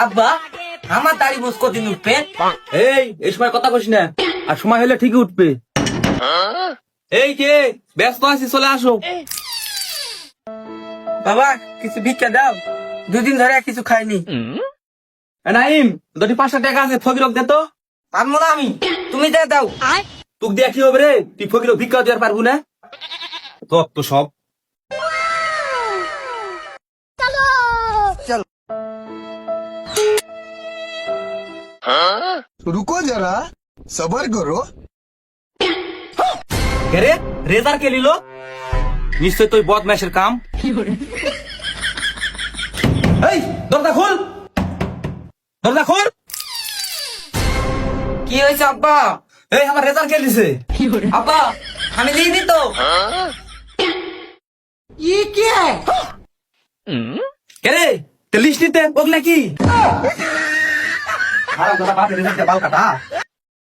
আব্বা আমার দাড়ি বুঝ কদিন উঠবে? এই সময় কথা কইস না, আর সময় হলে ঠিকই উঠবে। এই কে ব্যস্ত আছি, চলে আসো। বাবা কিছু ভিক্ষা দাও, দুদিন ধরে কিছু খাইনি। নাইম, যদি 500 টাকা আছে ফকিরক দে তো। পারবো না আমি, তুমি যা দাও। তোকে দিয়ে কি হবে রে? তুই ফকিরক ভিক্ষা দেওয়ার পারবো না? তো সব रुको जरा सबर करो। কে রে? রেজার কে নিল? নিশ্চয় তুই বদমাইশের কাম। এই দরজা খোল, দরজা খোল। কি হয়েছে আব্বা? এই আমার রেজার কে দিছে? আব্বা আমি দিইনি তো। কে রে? তে লিস্ট নিতে বল নাকি? আরে দাদা বাপের রেজার বাল কাটা।